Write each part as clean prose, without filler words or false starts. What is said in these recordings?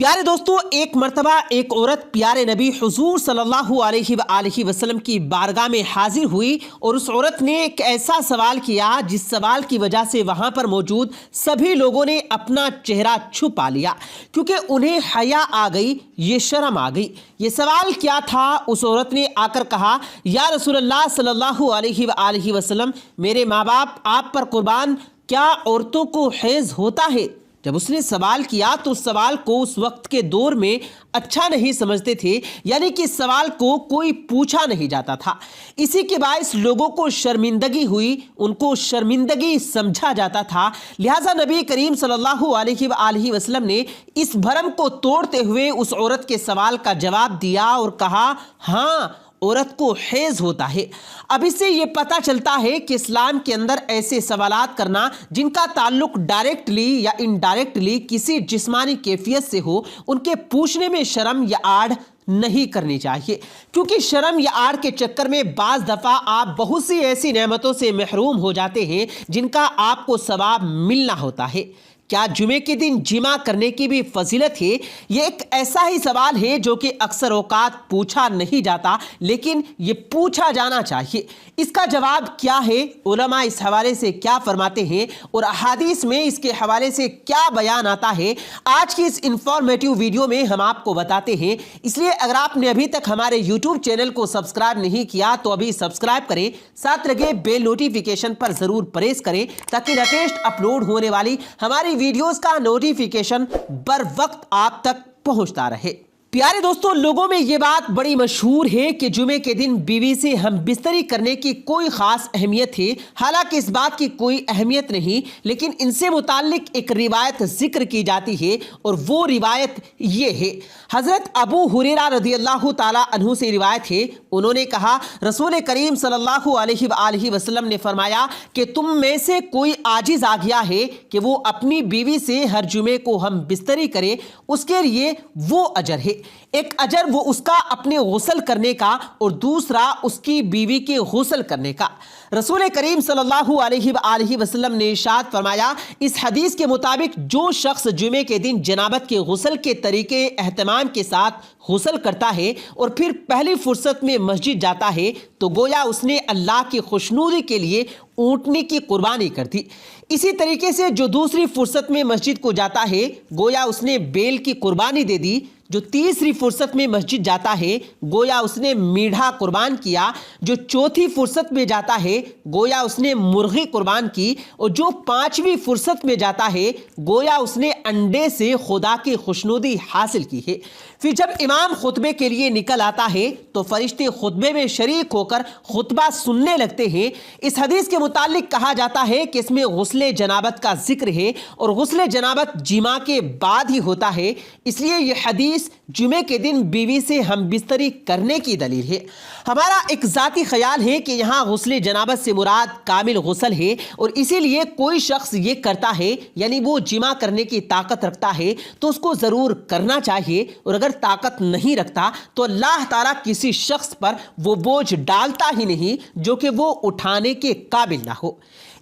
प्यारे दोस्तों, एक मर्तबा एक औरत प्यारे नबी हुजूर सल्लल्लाहु अलैहि वसल्लम की बारगाह में हाजिर हुई और उस औरत ने एक ऐसा सवाल किया जिस सवाल की वजह से वहाँ पर मौजूद सभी लोगों ने अपना चेहरा छुपा लिया, क्योंकि उन्हें हया आ गई, ये शर्म आ गई। ये सवाल क्या था? उस औरत ने आकर कहा, या रसूलल्लाह सल्लल्लाहु अलैहि वसल्लम, मेरे माँ बाप आप पर कुर्बान, क्या औरतों को हैज़ होता है? जब उसने सवाल किया तो उस सवाल को उस वक्त के दौर में अच्छा नहीं समझते थे, यानी कि इस सवाल को कोई पूछा नहीं जाता था। इसी के बायस लोगों को शर्मिंदगी हुई, उनको शर्मिंदगी समझा जाता था। लिहाजा नबी करीम सल्लल्लाहु अलैहि वसल्लम ने इस भरम को तोड़ते हुए उस औरत के सवाल का जवाब दिया और कहा, हाँ, औरत को हैज़ होता है। अब इससे ये पता चलता है कि इस्लाम के अंदर ऐसे सवालात करना जिनका ताल्लुक डायरेक्टली या इनडायरेक्टली किसी जिस्मानी कैफियत से हो, उनके पूछने में शर्म या आड़ नहीं करनी चाहिए, क्योंकि शर्म या आड़ के चक्कर में बाज़ दफ़ा आप बहुत सी ऐसी नेमतों से महरूम हो जाते हैं जिनका आपको सवाब मिलना होता है। क्या जुमे के दिन जिमा करने की भी फजीलत है? ये एक ऐसा ही सवाल है जो कि अक्सर औकात पूछा नहीं जाता, लेकिन ये पूछा जाना चाहिए। इसका जवाब क्या है? उलमा इस हवाले से क्या फरमाते हैं और अहादीस में इसके हवाले से क्या बयान आता है, आज की इस इंफॉर्मेटिव वीडियो में हम आपको बताते हैं। इसलिए अगर आपने अभी तक हमारे यूट्यूब चैनल को सब्सक्राइब नहीं किया तो अभी सब्सक्राइब करें, साथ लगे बेल नोटिफिकेशन पर जरूर प्रेस करें ताकि लेटेस्ट अपलोड होने वाली हमारी वीडियोस का नोटिफिकेशन बर वक्त आप तक पहुंचता रहे। प्यारे दोस्तों, लोगों में ये बात बड़ी मशहूर है कि जुमे के दिन बीवी से हम बिस्तरी करने की कोई ख़ास अहमियत है। हालांकि इस बात की कोई अहमियत नहीं, लेकिन इनसे मुताल्लिक एक रिवायत जिक्र की जाती है और वो रिवायत ये है। हज़रत अबू हुरैरा रज़ियल्लाहु ताला अन्हु से रिवायत है, उन्होंने कहा, रसूल करीम सल्लल्लाहु अलैहि वसल्लम ने फरमाया कि तुम में से कोई आजिज़ आ गया है कि वो अपनी बीवी से हर जुमे को हम बिस्तरी करे, उसके लिए वो अजर है। एक अजर वो उसका अपने गुस्ल करने का और दूसरा उसकी बीवी के गुस्ल करने का। रसूल करीम सल्लल्लाहु अलैहि वसल्लम ने इरशाद फरमाया, इस हदीस के मुताबिक जो शख्स जुमे के दिन जनाबत के गुस्ल के तरीके एहतमाम के साथ गुस्ल करता है और फिर पहली फुर्सत में मस्जिद जाता है तो गोया उसने अल्लाह की खुशनूदी के लिए ऊँटनी की कुर्बानी कर दी। इसी तरीके से जो दूसरी फुर्सत में मस्जिद को जाता है गोया उसने बैल की कुर्बानी दे दी। जो तीसरी फुर्सत में मस्जिद जाता है गोया उसने मीढ़ा कुर्बान किया। जो चौथी फुर्सत में जाता है गोया उसने मुर्गी कुर्बान की। और जो पांचवी फुर्सत में जाता है गोया उसने अंडे से खुदा की खुशनुदी हासिल की है। फिर जब इमाम खुतबे के लिए निकल आता है तो फरिश्ते खुतबे में शरीक होकर खुतबा सुनने लगते हैं। इस हदीस के मुतालिक कहा जाता है कि इसमें गुस्ले जनाबत का जिक्र है और गुस्ले जनाबत जिमा के बाद ही होता है, इसलिए यह हदीस जुमे के दिन बीवी से हम बिस्तरी करने की दलील है। हमारा एक ज़ाती ख्याल है कि यहाँ गुस्ले जनाबत से मुराद कामिल गुस्ल है और इसीलिए कोई शख्स ये करता है, यानी वो जिमा करने की ताकत रखता है तो उसको ज़रूर करना चाहिए, और अगर ताकत नहीं रखता तो अल्लाह ताला किसी शख्स पर वो बोझ डालता ही नहीं जो कि वो उठाने के काबिल ना हो।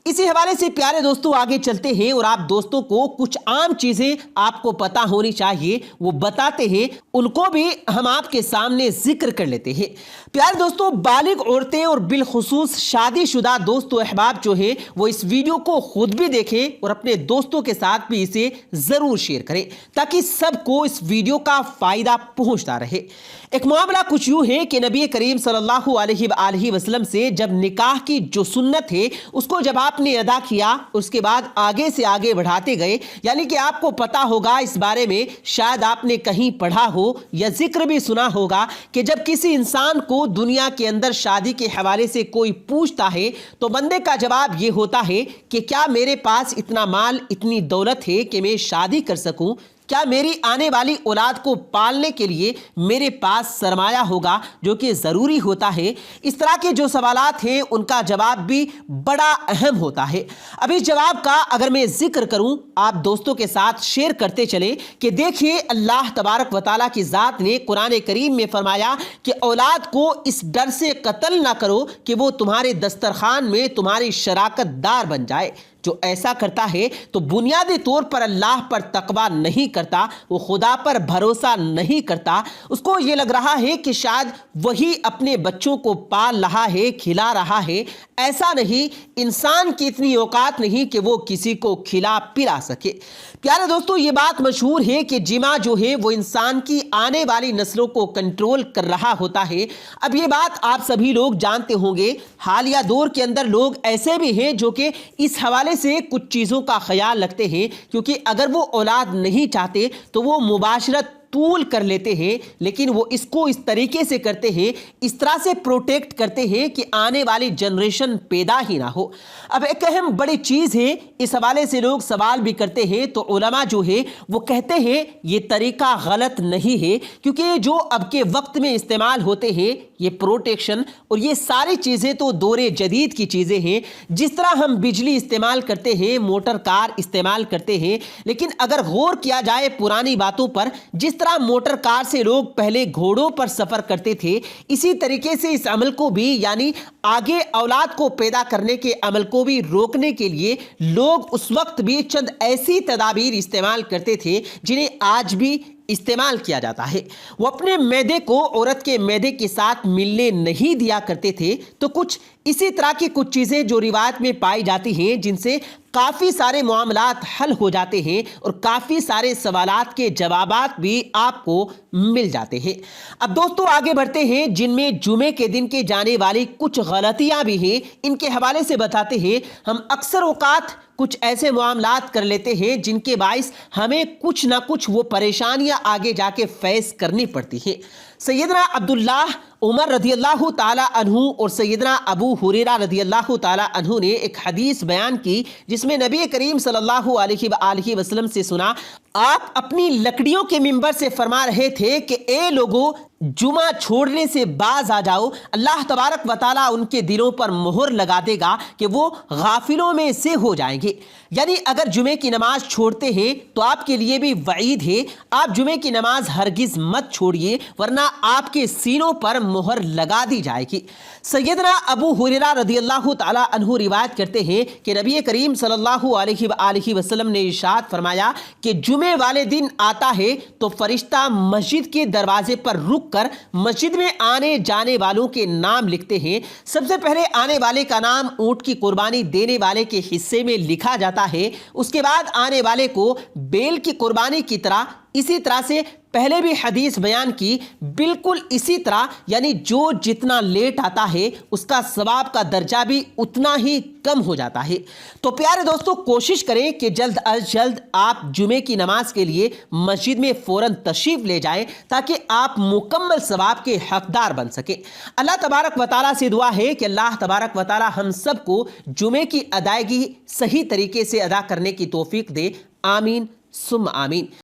इसी हवाले से प्यारे दोस्तों आगे चलते हैं और आप दोस्तों को कुछ आम चीजें आपको पता होनी चाहिए वो बताते हैं, उनको भी हम आपके सामने जिक्र कर लेते हैं। प्यारे दोस्तों, बालिग औरतें और बिलखुसूस शादीशुदा दोस्त व अहबाब जो है वो इस वीडियो को खुद भी देखें और अपने दोस्तों के साथ भी इसे जरूर शेयर करें ताकि सबको इस वीडियो का फायदा पहुंचता रहे। एक मामला कुछ यूं है कि नबी करीम सल्लल्लाहु अलैहि वसल्लम से जब निकाह की जो सुन्नत है उसको जब आपने अदा किया उसके बाद आगे से आगे बढ़ाते गए, यानी कि आपको पता होगा इस बारे में, शायद आपने कहीं पढ़ा हो या जिक्र भी सुना होगा कि जब किसी इंसान को दुनिया के अंदर शादी के हवाले से कोई पूछता है तो बंदे का जवाब ये होता है कि क्या मेरे पास इतना माल, इतनी दौलत है कि मैं शादी कर सकूं? क्या मेरी आने वाली औलाद को पालने के लिए मेरे पास सरमाया होगा जो कि ज़रूरी होता है? इस तरह के जो सवालात हैं उनका जवाब भी बड़ा अहम होता है। अब इस जवाब का अगर मैं जिक्र करूं, आप दोस्तों के साथ शेयर करते चले कि देखिए, अल्लाह तबारक व तआला की ज़ात ने कुरान करीम में फरमाया कि औलाद को इस डर से कत्ल ना करो कि वो तुम्हारे दस्तरखान में तुम्हारी शराकत दार बन जाए। جو ایسا کرتا ہے تو بنیادی طور پر اللہ پر تقوی نہیں کرتا، وہ خدا پر بھروسہ نہیں کرتا۔ اس کو یہ لگ رہا ہے کہ شاید وہی اپنے بچوں کو پال رہا ہے، کھلا رہا ہے۔ ایسا نہیں، انسان کی اتنی اوقات نہیں کہ وہ کسی کو کھلا پلا سکے۔ پیارے دوستو، یہ بات مشہور ہے کہ جمع جو ہے وہ انسان کی آنے والی نسلوں کو کنٹرول کر رہا ہوتا ہے۔ اب یہ بات آپ سبھی لوگ جانتے ہوں گے، حالیہ دور کے اندر لوگ ایسے بھی ہیں جو کہ اس حوالے سے کچھ چیزوں کا خیال رکھتے ہیں، کیونکہ اگر وہ اولاد نہیں چاہتے تو وہ مباشرت طول کر لیتے ہیں، لیکن وہ اس کو اس طریقے سے کرتے ہیں، اس طرح سے پروٹیکٹ کرتے ہیں کہ آنے والی جنریشن پیدا ہی نہ ہو۔ اب ایک اہم بڑی چیز ہے، اس حوالے سے لوگ سوال بھی کرتے ہیں تو علماء جو ہے وہ کہتے ہیں یہ طریقہ غلط نہیں ہے، کیونکہ جو اب کے وقت میں استعمال ہوتے ہیں یہ پروٹیکشن اور یہ ساری چیزیں تو دور جدید کی چیزیں ہیں۔ جس طرح ہم بجلی استعمال کرتے ہیں، موٹر کار استعمال کرتے ہیں، لیکن اگر غور کیا جائے پرانی باتوں پر، جس طرح موٹر کار سے لوگ پہلے گھوڑوں پر سفر کرتے تھے، اسی طریقے سے اس عمل کو بھی، یعنی آگے اولاد کو پیدا کرنے کے عمل کو بھی روکنے کے لیے لوگ اس وقت بھی چند ایسی تدابیر استعمال کرتے تھے جنہیں آج بھی استعمال کیا جاتا ہے۔ وہ اپنے معدے کو عورت کے معدے کے ساتھ ملنے نہیں دیا کرتے تھے۔ تو کچھ اسی طرح کی کچھ چیزیں جو روایت میں پائی جاتی ہیں، جن سے کافی سارے معاملات حل ہو جاتے ہیں اور کافی سارے سوالات کے جوابات بھی آپ کو مل جاتے ہیں۔ اب دوستو آگے بڑھتے ہیں، جن میں جمعے کے دن کے جانے والی کچھ غلطیاں بھی ہیں، ان کے حوالے سے بتاتے ہیں۔ ہم اکثر اوقات کچھ ایسے معاملات کر لیتے ہیں جن کے باعث ہمیں کچھ نہ کچھ وہ پریشانیاں آگے جا کے فیس کرنی پڑتی ہیں۔ سیدنا عبداللہ عمر رضی اللہ تعالی عنہ اور سیدنا ابو ہریرہ رضی اللہ تعالی عنہ نے ایک حدیث بیان کی، جس میں نبی کریم صلی اللہ علیہ وآلہ وسلم سے سنا، آپ اپنی لکڑیوں کے منبر سے فرما رہے تھے کہ اے لوگو، جمعہ چھوڑنے سے باز آ جاؤ، اللہ تبارک و تعالیٰ ان کے دلوں پر مہر لگا دے گا کہ وہ غافلوں میں سے ہو جائیں گے۔ یعنی اگر جمعے کی نماز چھوڑتے ہیں تو آپ کے لیے بھی وعید ہے، آپ جمعے کی نماز ہرگز مت چھوڑیے، ورنہ آپ کے سینوں پر مہر لگا دی جائے گی۔ سیدنا ابو ہریرہ رضی اللہ تعالیٰ عنہ روایت کرتے ہیں کہ نبی کریم صلی اللہ علیہ وآلہ وسلم نے ارشاد فرمایا کہ جمعے والے دن آتا ہے تو فرشتہ مسجد کے دروازے پر رک کر مسجد میں آنے جانے والوں کے نام لکھتے ہیں۔ سب سے پہلے آنے والے کا نام اونٹ کی قربانی دینے والے کے حصے میں لکھا جاتا ہے، اس کے بعد آنے والے کو بیل کی قربانی کی طرح، اسی طرح سے پہلے بھی حدیث بیان کی، بالکل اسی طرح، یعنی جو جتنا لیٹ آتا ہے اس کا ثواب کا درجہ بھی اتنا ہی کم ہو جاتا ہے۔ تو پیارے دوستو، کوشش کریں کہ جلد از جلد آپ جمعے کی نماز کے لیے مسجد میں فوراً تشریف لے جائیں، تاکہ آپ مکمل ثواب کے حقدار بن سکیں۔ اللہ تبارک و تعالیٰ سے دعا ہے کہ اللہ تبارک و تعالیٰ ہم سب کو جمعے کی ادائیگی صحیح طریقے سے ادا کرنے کی توفیق دے۔ آمین ثم آمین۔